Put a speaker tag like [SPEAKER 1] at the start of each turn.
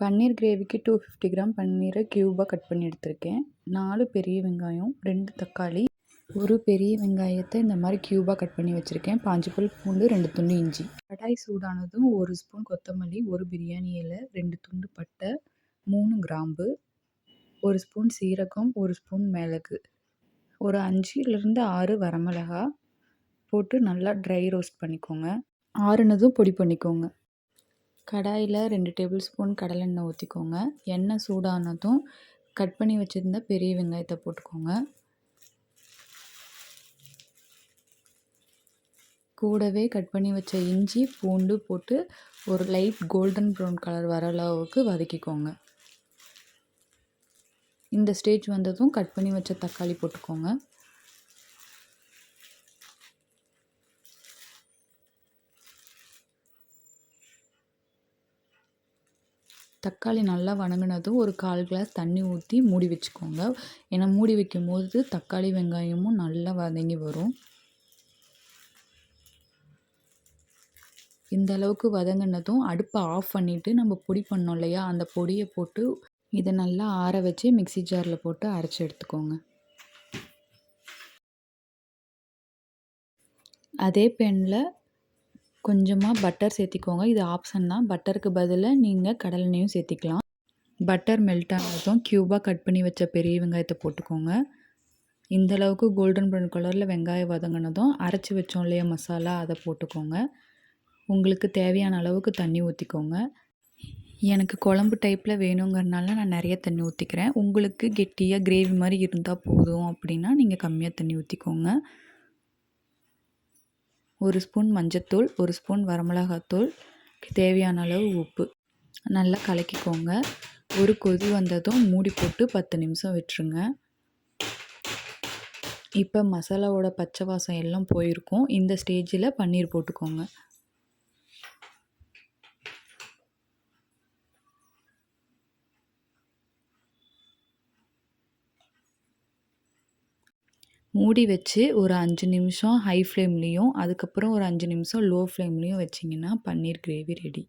[SPEAKER 1] பன்னீர் கிரேவிக்கு 250 கிராம் பன்னீரை க்யூபாக கட் பண்ணி எடுத்திருக்கேன். 4 பெரிய வெங்காயம், 2 தக்காளி, ஒரு பெரிய வெங்காயத்தை இந்த மாதிரி க்யூபாக கட் பண்ணி வச்சுருக்கேன். 5 பல் பூண்டு, 2 துண்டு இஞ்சி. கடாய் சூடானதும் 1 ஸ்பூன் கொத்தமல்லி, 1 பிரியாணி இலை, 2 துண்டு பட்டை, 3 கிராம்பு, 1 ஸ்பூன் சீரகம், 1 ஸ்பூன் மிளகு, ஒரு 5லிருந்து 6 வரமிளகா போட்டு நல்லா ட்ரை ரோஸ்ட் பண்ணிக்கோங்க. ஆறுனதும் பொடி பண்ணிக்கோங்க. கடாயில் 2 டேபிள் ஸ்பூன் கடலெண்ணெய் ஊற்றிக்கோங்க. எண்ணெய் சூடானதும் கட் பண்ணி வச்சுருந்த பெரிய வெங்காயத்தை போட்டுக்கோங்க. கூடவே கட் பண்ணி வச்ச இஞ்சி பூண்டு போட்டு ஒரு லைட் கோல்டன் ப்ரௌன் கலர் வர அளவுக்கு வதக்கிக்கோங்க. இந்த ஸ்டேஜ் வந்ததும் கட் பண்ணி வச்ச தக்காளி போட்டுக்கோங்க. தக்காளி நல்லா வதங்கினதும் ஒரு 1/4 கிளாஸ் தண்ணி ஊற்றி மூடி வச்சுக்கோங்க. ஏன்னா மூடி வைக்கும்போது தக்காளி வெங்காயமும் நல்லா வதங்கி வரும். இந்த அளவுக்கு வதங்கினதும் அடுப்பை ஆஃப் பண்ணிவிட்டு நம்ம பொடி பண்ணோம் இல்லையா, அந்த பொடியை போட்டு இதை நல்லா ஆற வச்சு மிக்ஸி ஜாரில் போட்டு அரைச்சி எடுத்துக்கோங்க. அதே பேனில் கொஞ்சமாக பட்டர் சேர்த்திக்கோங்க. இது ஆப்ஷன் தான். பட்டருக்கு பதிலாக நீங்கள் கடலெண்ணெயும் சேர்த்திக்கலாம். பட்டர் மெல்ட் ஆனதும் க்யூபாக கட் பண்ணி வச்ச பெரிய வெங்காயத்தை போட்டுக்கோங்க. இந்தளவுக்கு கோல்டன் ப்ரௌன் கலரில் வெங்காயம் வதங்கினதும் அரைச்சி வச்சோம் இல்லையா மசாலா, அதை போட்டுக்கோங்க. உங்களுக்கு தேவையான அளவுக்கு தண்ணி ஊற்றிக்கோங்க. எனக்கு குழம்பு டைப்பில் வேணுங்கிறனால நான் நிறைய தண்ணி ஊற்றிக்கிறேன். உங்களுக்கு கெட்டியாக கிரேவி மாதிரி இருந்தால் போதும் அப்படின்னா நீங்கள் கம்மியாக தண்ணி ஊற்றிக்கோங்க. 1 ஸ்பூன் மஞ்சத்தூள், 1 ஸ்பூன் வரமிளகாத்தூள், தேவையான அளவு உப்பு நல்லா கலக்கிக்கோங்க. ஒரு கொதி வந்ததும் மூடி போட்டு 10 நிமிஷம் விட்டுருங்க. இப்போ மசாலாவோட பச்சை வாசம் எல்லாம் போயிருக்கும். இந்த ஸ்டேஜில் பன்னீர் போட்டுக்கோங்க. மூடி வச்சு ஒரு 5 நிமிஷம் ஹை ஃப்ளேம்லேயும் அதுக்கப்புறம் ஒரு 5 நிமிஷம் லோ ஃப்ளேம்லேயும் வச்சிங்கன்னா பன்னீர் கிரேவி ரெடி.